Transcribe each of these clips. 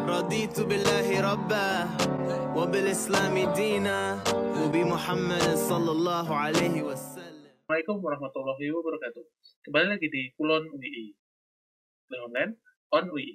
رضيت بالله ربا وبالإسلام دينا وبمحمد صلى الله عليه وسلم. Assalamualaikum warahmatullahi wabarakatuh. Kembali lagi di Kulon UI. Online on UI.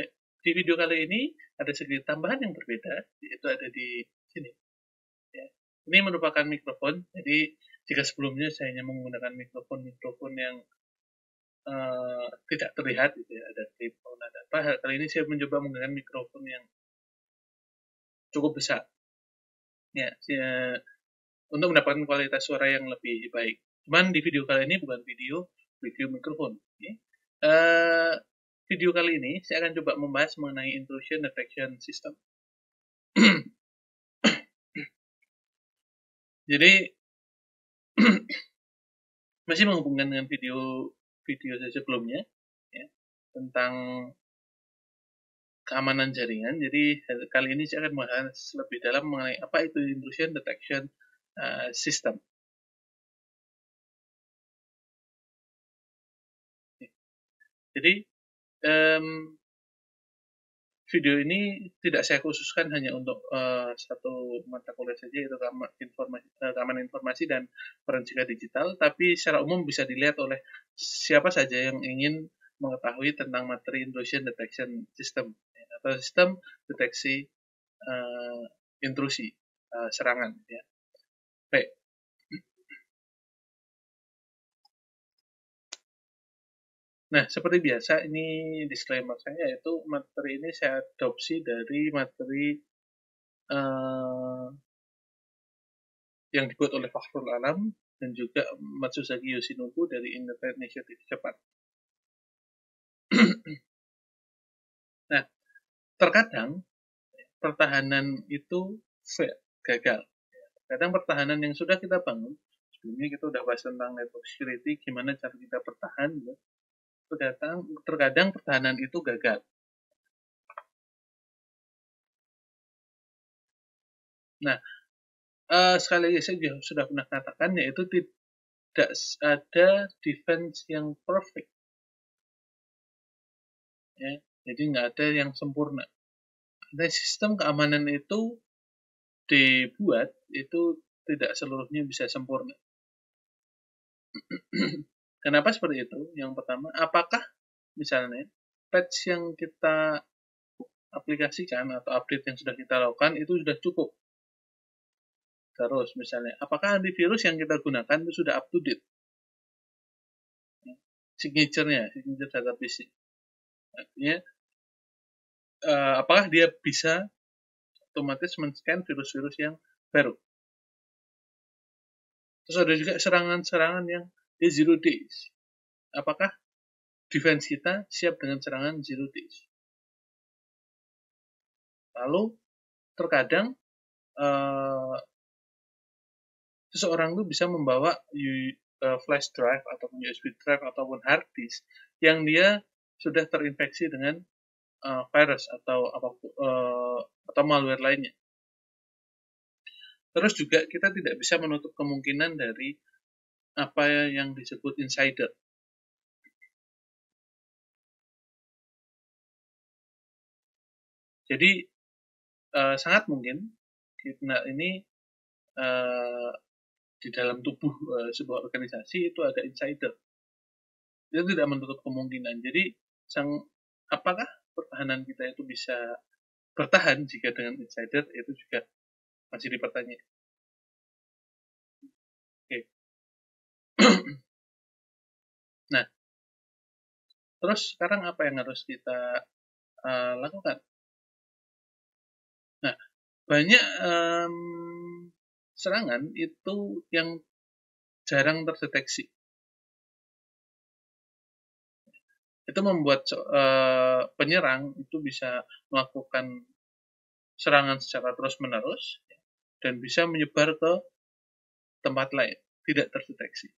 Nah, di video kali ini ada sedikit tambahan yang berbeda, yaitu ada di sini. Ya. Ini merupakan mikrofon. Jadi jika sebelumnya saya hanya menggunakan mikrofon yang tidak terlihat, gitu ya, ada tripod, ada apa. Kali ini saya mencoba menggunakan mikrofon yang cukup besar. Ya, untuk mendapatkan kualitas suara yang lebih baik. Cuman di video kali ini bukan video review mikrofon. Okay. Video kali ini saya akan coba membahas mengenai intrusion detection system. Jadi masih menghubungkan dengan video saya sebelumnya, ya, tentang keamanan jaringan. Jadi kali ini saya akan membahas lebih dalam mengenai apa itu intrusion detection system. Jadi video ini tidak saya khususkan hanya untuk satu mata kuliah saja, yaitu keamanan informasi dan forensika digital, tapi secara umum bisa dilihat oleh siapa saja yang ingin mengetahui tentang materi intrusion detection system, atau sistem deteksi intrusi serangan. Ya. Baik. Nah, seperti biasa, ini disclaimer saya, yaitu materi ini saya adopsi dari materi yang dibuat oleh Fakhrul Alam dan juga Matsusaki Yoshinobu dari Internet Initiative Japan. Nah, terkadang pertahanan itu gagal. Kadang pertahanan yang sudah kita bangun, sebelumnya kita udah bahas tentang network security, gimana cara kita bertahan, ya. Terkadang pertahanan itu gagal. Nah, sekali lagi saya sudah pernah katakan, yaitu tidak ada defense yang perfect. Ya, jadi nggak ada yang sempurna. Nah, sistem keamanan itu dibuat, itu tidak seluruhnya bisa sempurna. Kenapa seperti itu? Yang pertama, apakah misalnya patch yang kita aplikasikan atau update yang sudah kita lakukan itu sudah cukup? Terus misalnya, apakah antivirus yang kita gunakan itu sudah up to date? Signature database. Artinya, apakah dia bisa otomatis men-scan virus-virus yang baru? Terus ada juga serangan-serangan yang di 0 days. Apakah defense kita siap dengan serangan 0 days? Lalu terkadang seseorang itu bisa membawa flash drive ataupun USB drive ataupun hard disk yang dia sudah terinfeksi dengan virus atau malware lainnya. Terus juga kita tidak bisa menutup kemungkinan dari apa yang disebut insider. Jadi sangat mungkin ini di dalam tubuh sebuah organisasi itu ada insider. Itu tidak menutup kemungkinan. Jadi apakah pertahanan kita itu bisa bertahan jika dengan insider, itu juga masih dipertanyakan. Oke. Nah, terus sekarang apa yang harus kita lakukan? Nah, banyak serangan itu yang jarang terdeteksi. Itu membuat penyerang itu bisa melakukan serangan secara terus-menerus dan bisa menyebar ke tempat lain, tidak terdeteksi.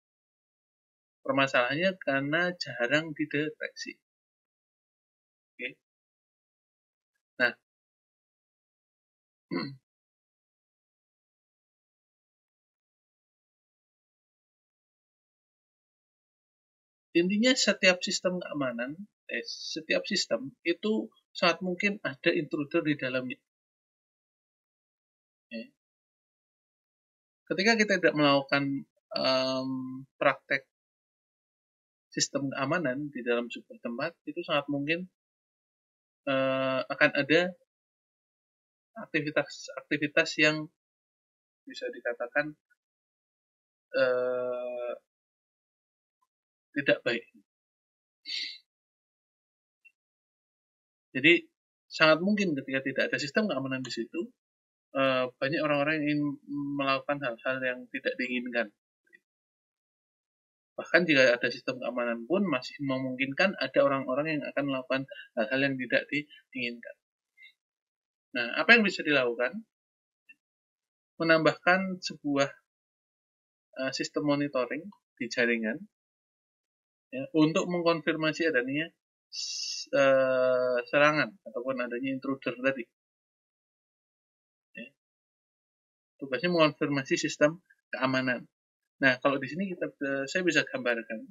Permasalahannya karena jarang dideteksi. Oke. Nah, intinya setiap sistem keamanan, setiap sistem itu sangat mungkin ada intruder di dalamnya. Ya. Ketika kita tidak melakukan praktek sistem keamanan di dalam sebuah tempat, itu sangat mungkin akan ada aktivitas yang bisa dikatakan tidak baik. Jadi sangat mungkin ketika tidak ada sistem keamanan di situ, banyak orang-orang yang ingin melakukan hal-hal yang tidak diinginkan. Bahkan jika ada sistem keamanan pun masih memungkinkan ada orang-orang yang akan melakukan hal-hal yang tidak diinginkan. Nah, apa yang bisa dilakukan? Menambahkan sebuah sistem monitoring di jaringan ya, untuk mengkonfirmasi adanya serangan ataupun adanya intruder tadi. Ya. Tugasnya mengonfirmasi sistem keamanan. Nah, kalau di sini saya bisa gambarkan,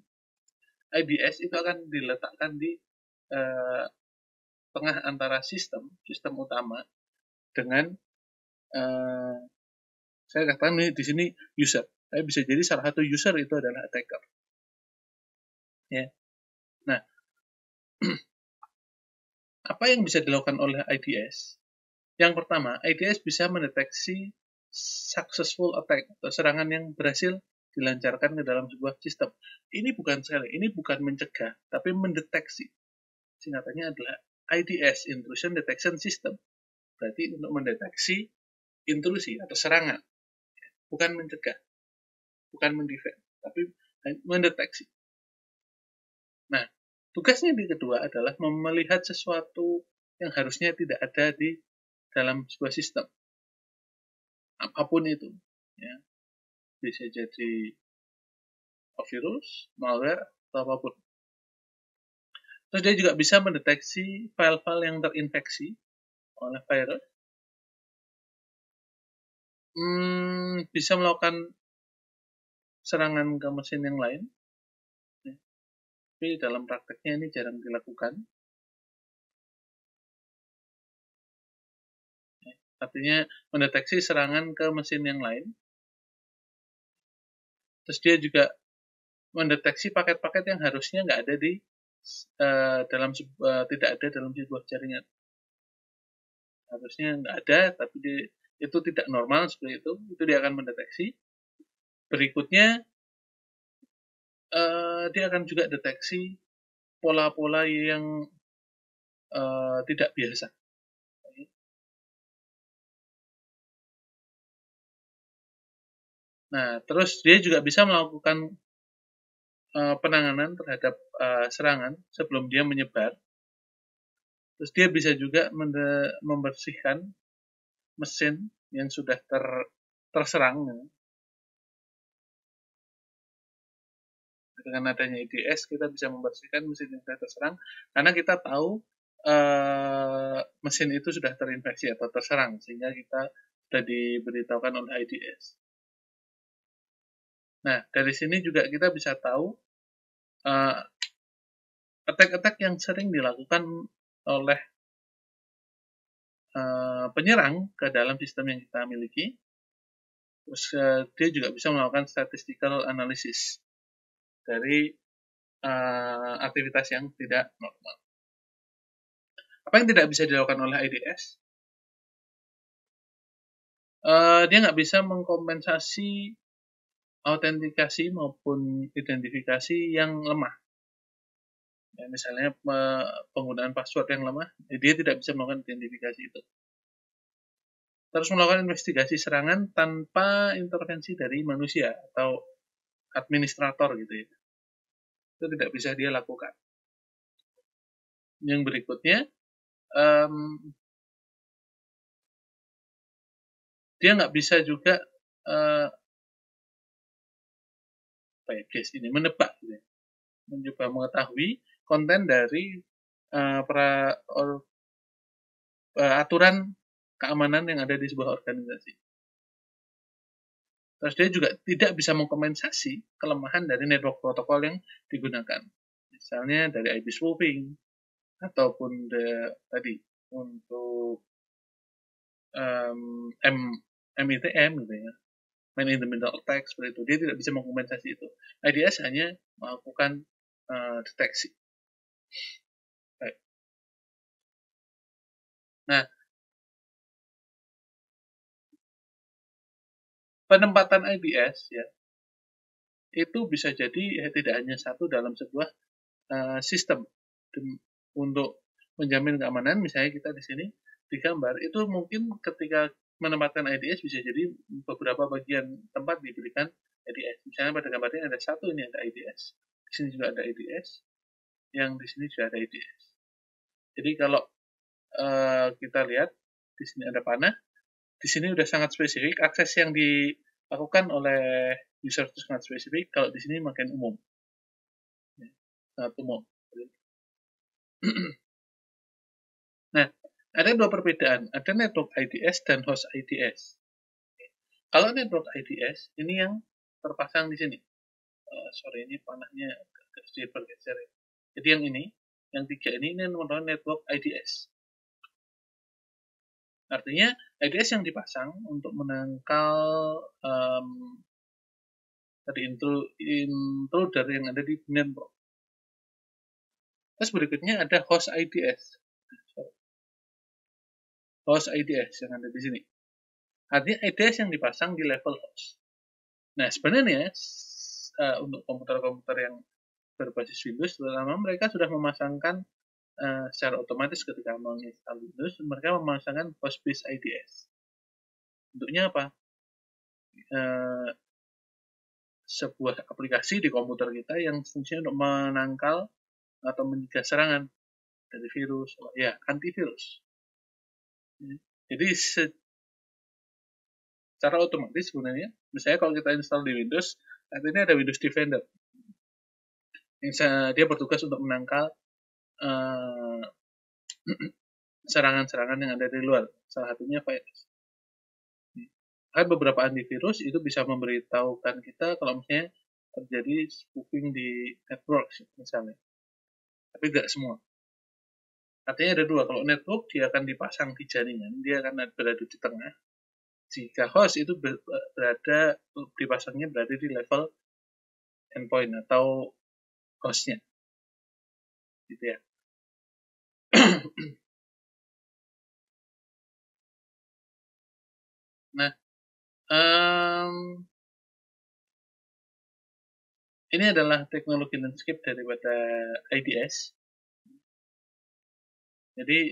IDS itu akan diletakkan di tengah antara sistem utama dengan saya katakan di sini user. Bisa jadi salah satu user itu adalah attacker. Ya. Nah, apa yang bisa dilakukan oleh IDS? Yang pertama, IDS bisa mendeteksi successful attack atau serangan yang berhasil dilancarkan ke dalam sebuah sistem. Ini bukan mencegah, tapi mendeteksi. Singkatannya adalah IDS, Intrusion Detection System. Berarti untuk mendeteksi intrusi atau serangan. Bukan mencegah, bukan mendefend, tapi mendeteksi. Nah, tugasnya yang kedua adalah melihat sesuatu yang harusnya tidak ada di dalam sebuah sistem. Apapun itu. Ya. Bisa jadi virus, malware, atau apapun. Terus dia juga bisa mendeteksi file-file yang terinfeksi oleh virus. Bisa melakukan serangan ke mesin yang lain. Ya. Tapi dalam prakteknya ini jarang dilakukan. Ya. Artinya mendeteksi serangan ke mesin yang lain. Terus dia juga mendeteksi paket-paket yang harusnya nggak ada di tidak ada dalam sebuah jaringan. Harusnya nggak ada, tapi itu tidak normal seperti itu dia akan mendeteksi. Berikutnya dia akan juga deteksi pola-pola yang tidak biasa. Nah, terus dia juga bisa melakukan penanganan terhadap serangan sebelum dia menyebar. Terus dia bisa juga membersihkan mesin yang sudah terserang. Dengan adanya IDS kita bisa membersihkan mesin yang sudah terserang karena kita tahu mesin itu sudah terinfeksi atau terserang sehingga kita sudah diberitahukan oleh IDS. Nah, dari sini juga kita bisa tahu attack-attack yang sering dilakukan oleh penyerang ke dalam sistem yang kita miliki. Terus dia juga bisa melakukan statistical analysis dari aktivitas yang tidak normal. Apa yang tidak bisa dilakukan oleh IDS? Dia nggak bisa mengkompensasi autentikasi maupun identifikasi yang lemah. Ya, misalnya penggunaan password yang lemah, dia tidak bisa melakukan identifikasi itu. Terus melakukan investigasi serangan tanpa intervensi dari manusia atau administrator gitu ya. Itu tidak bisa dia lakukan. Yang berikutnya, dia nggak bisa juga menebak gitu ya. Mencoba mengetahui konten dari aturan keamanan yang ada di sebuah organisasi. Terus dia juga tidak bisa mengkompensasi kelemahan dari network protokol yang digunakan. Misalnya dari IP spoofing, ataupun tadi untuk MITM gitu ya, man in the middle attack seperti itu, dia tidak bisa mengkompensasi itu. IDS hanya melakukan deteksi. Baik. Nah, penempatan IDS ya itu bisa jadi tidak hanya satu dalam sebuah sistem. Untuk menjamin keamanan, misalnya kita di sini digambar, itu mungkin ketika menempatkan IDS bisa jadi beberapa bagian tempat diberikan IDS. Misalnya pada gambar ini ada satu, ini ada IDS. Di sini juga ada IDS. Yang di sini juga ada IDS. Jadi kalau kita lihat, di sini ada panah, di sini udah sangat spesifik, akses yang dilakukan oleh user itu sangat spesifik, kalau di sini makin umum. Sangat umum. Nah, ada dua perbedaan. Ada network IDS dan host IDS. Kalau network IDS, ini yang terpasang di sini. Sorry, ini panahnya agak sedikit bergeser. Jadi yang ini, yang tiga ini merupakan network IDS. Artinya, IDS yang dipasang untuk menangkal tadi intruder yang ada di network. Terus berikutnya ada host IDS. Host IDS yang ada di sini. Artinya IDS yang dipasang di level host. Nah, sebenarnya untuk komputer-komputer yang berbasis Windows, terutama mereka sudah memasangkan secara otomatis ketika menginstal Windows, mereka memasangkan host-based IDS. Bentuknya apa? Sebuah aplikasi di komputer kita yang fungsinya untuk menangkal atau mencegah serangan dari virus, ya antivirus. Jadi secara otomatis sebenarnya, misalnya kalau kita install di Windows, saat ini ada Windows Defender. Dia bertugas untuk menangkal serangan-serangan yang ada di luar. Salah satunya virus. Kan beberapa antivirus itu bisa memberitahukan kita kalau misalnya terjadi spoofing di network misalnya. Tapi tidak semua. Artinya ada dua. Kalau network dia akan dipasang di jaringan, dia akan berada di tengah. Jika host itu dipasangnya berada di level endpoint atau hostnya. Gitu ya. Nah, ini adalah teknologi landscape daripada IDS. Jadi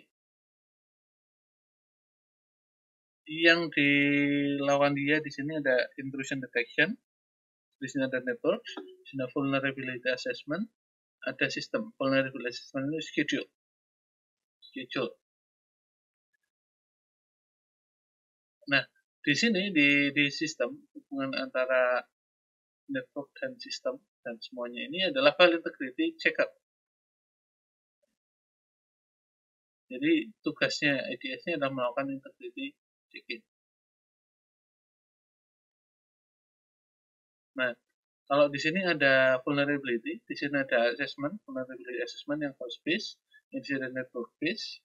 yang dilawan dia di sini ada intrusion detection, di sini ada network, di sini ada vulnerability assessment, ada sistem. Vulnerability assessment itu schedule. Nah, di sini di sistem hubungan antara network dan sistem dan semuanya ini adalah file integrity checkup. Jadi tugasnya IDS-nya adalah melakukan integrity checking. Nah, kalau di sini ada vulnerability, di sini ada assessment, vulnerability assessment yang host based, yang di sini ada network based.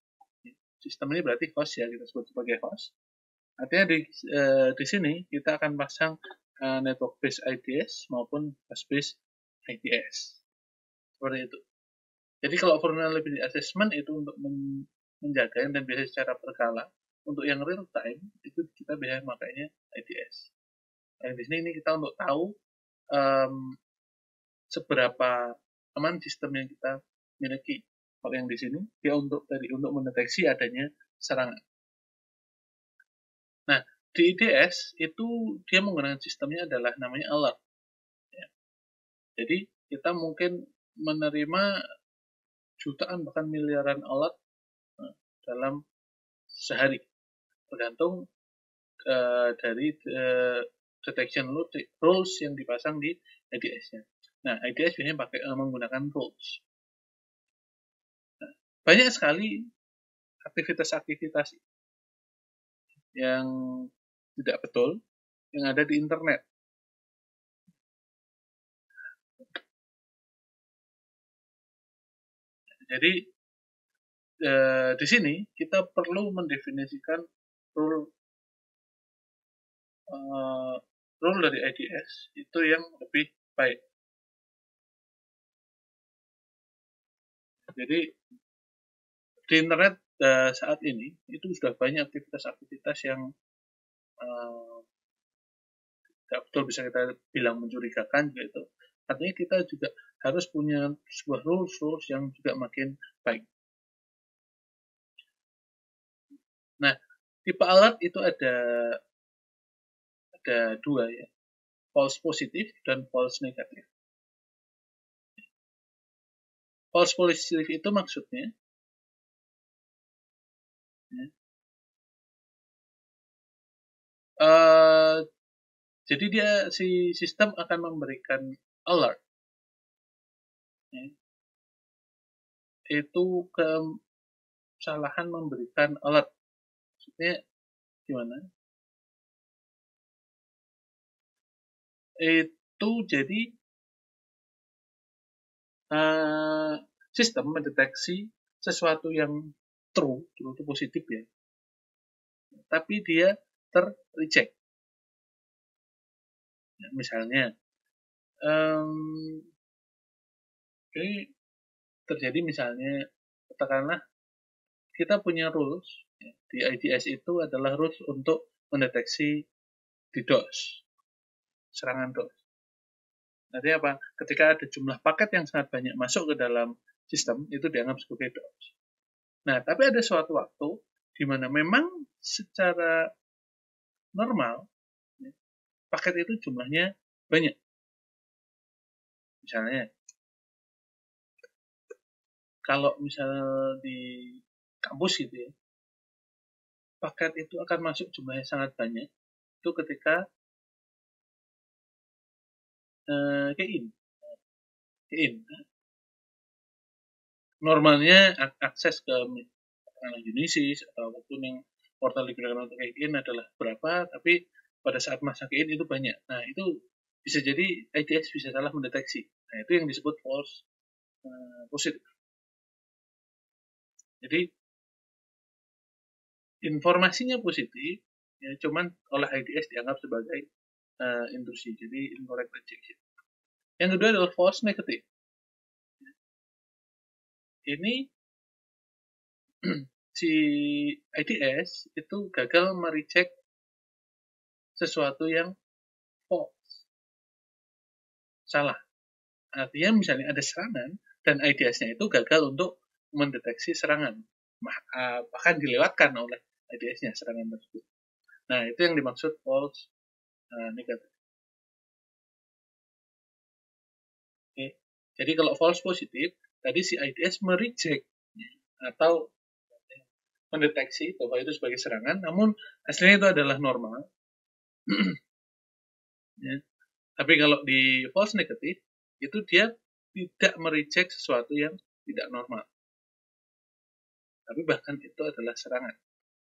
Sistem ini berarti host ya, kita sebut sebagai host. Artinya di sini kita akan pasang network based IDS maupun host based IDS. Seperti itu. Jadi kalau vulnerability assessment itu untuk menjaga dan biasanya secara berkala. Untuk yang real time itu kita biasanya makanya IDS. Yang di sini kita untuk tahu seberapa aman sistem yang kita miliki. Kalau yang di sini dia untuk mendeteksi adanya serangan. Nah, di IDS itu dia menggunakan sistemnya adalah namanya alert. Ya. Jadi kita mungkin menerima jutaan bahkan miliaran alert dalam sehari, tergantung dari detection rules yang dipasang di IDS-nya. Nah, IDS biasanya menggunakan rules. Nah, banyak sekali aktivitas-aktivitas yang tidak betul yang ada di internet. Jadi di sini kita perlu mendefinisikan rule dari IDS itu yang lebih baik. Jadi di internet saat ini itu sudah banyak aktivitas-aktivitas yang tidak betul bisa kita bilang mencurigakan gitu. Artinya kita juga harus punya sebuah rules yang juga makin baik. Nah, tipe alat itu ada dua ya, false positif dan false negatif. False positif itu maksudnya ya, jadi dia si sistem akan memberikan alert ya, itu kesalahan memberikan alert. Maksudnya gimana? Itu jadi sistem mendeteksi sesuatu yang true itu positif ya, tapi dia ter-reject. Ya, misalnya, jadi terjadi misalnya, katakanlah kita punya rules ya, di IDS itu adalah rules untuk mendeteksi DDoS, serangan DOS. Nanti apa? Ketika ada jumlah paket yang sangat banyak masuk ke dalam sistem, itu dianggap sebagai DOS. Nah, tapi ada suatu waktu di mana memang secara normal ya, paket itu jumlahnya banyak. Misalnya, kalau misalnya di kampus gitu ya, paket itu akan masuk jumlahnya sangat banyak. Itu ketika key in. Normalnya akses ke Unisys ataupun yang portal digunakan untuk key in adalah berapa, tapi pada saat masa key in itu banyak. Nah, itu bisa jadi IDS bisa salah mendeteksi. Nah, itu yang disebut false positive. Jadi informasinya positif, ya cuman oleh IDS dianggap sebagai intrusi, jadi incorrect rejection. Yang kedua adalah false negative. Ini si IDS itu gagal mereject sesuatu yang false, salah. Artinya misalnya ada serangan dan IDS-nya itu gagal untuk mendeteksi serangan, bahkan dilewatkan oleh IDS-nya serangan tersebut. Nah, itu yang dimaksud false negative. Oke. Jadi kalau false positif, tadi si IDS mereject atau mendeteksi bahwa itu sebagai serangan, namun aslinya itu adalah normal. Ya. Tapi kalau di false negative, itu dia tidak mereject sesuatu yang tidak normal. Tapi bahkan itu adalah serangan.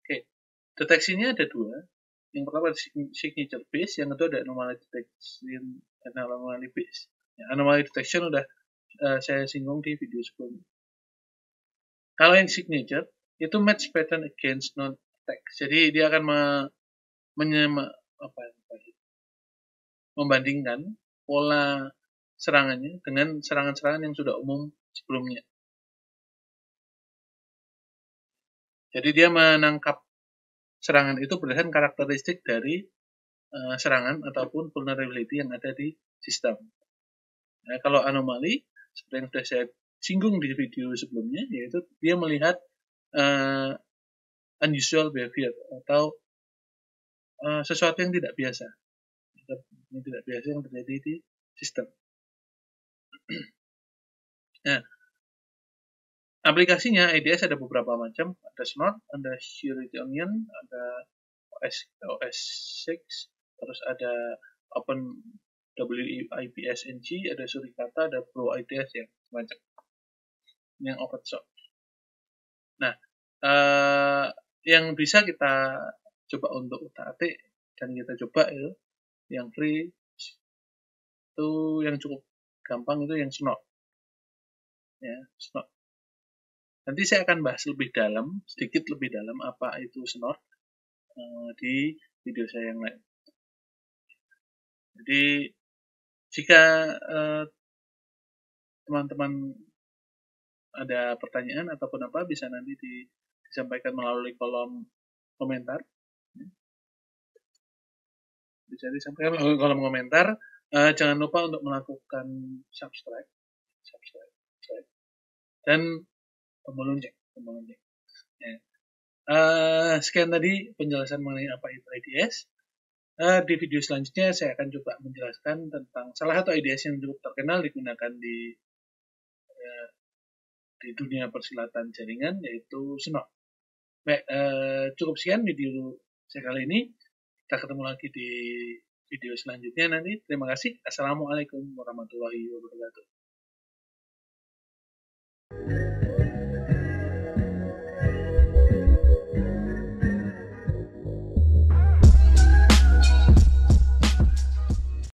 Oke. Deteksinya ada dua. Yang pertama signature base, yang kedua ada anomaly detection, anomaly base. Ya, anomaly detection udah saya singgung di video sebelumnya. Kalau yang signature itu match pattern against non attack. Jadi dia akan membandingkan pola serangannya dengan serangan-serangan yang sudah umum sebelumnya. Jadi dia menangkap serangan itu berdasarkan karakteristik dari serangan ataupun vulnerability yang ada di sistem. Nah, kalau anomali, seperti yang sudah saya singgung di video sebelumnya, yaitu dia melihat unusual behavior atau sesuatu yang tidak biasa. Yang tidak biasa yang terjadi di sistem. Nah, aplikasinya IDS ada beberapa macam, ada Snort, ada Security Onion, ada OS6, terus ada Open WIPS-NG, ada Suricata, ada Pro IDS yang macam yang open source. Nah, yang bisa kita coba untuk utak-atik dan kita coba itu yang free itu yang cukup gampang itu yang Snort. Ya, Snort. Nanti saya akan bahas lebih dalam, sedikit lebih dalam apa itu snort di video saya yang lain. Jadi jika teman-teman ada pertanyaan ataupun apa, bisa nanti disampaikan melalui kolom komentar. Bisa disampaikan melalui kolom komentar. Jangan lupa untuk melakukan subscribe, dan tombol lonceng. Ya. Sekian tadi penjelasan mengenai apa itu IDS. Di video selanjutnya saya akan coba menjelaskan tentang salah satu IDS yang cukup terkenal digunakan di dunia persilatan jaringan, yaitu snort. Baik, cukup sekian video saya kali ini. Kita ketemu lagi di video selanjutnya nanti. Terima kasih. Assalamualaikum warahmatullahi wabarakatuh.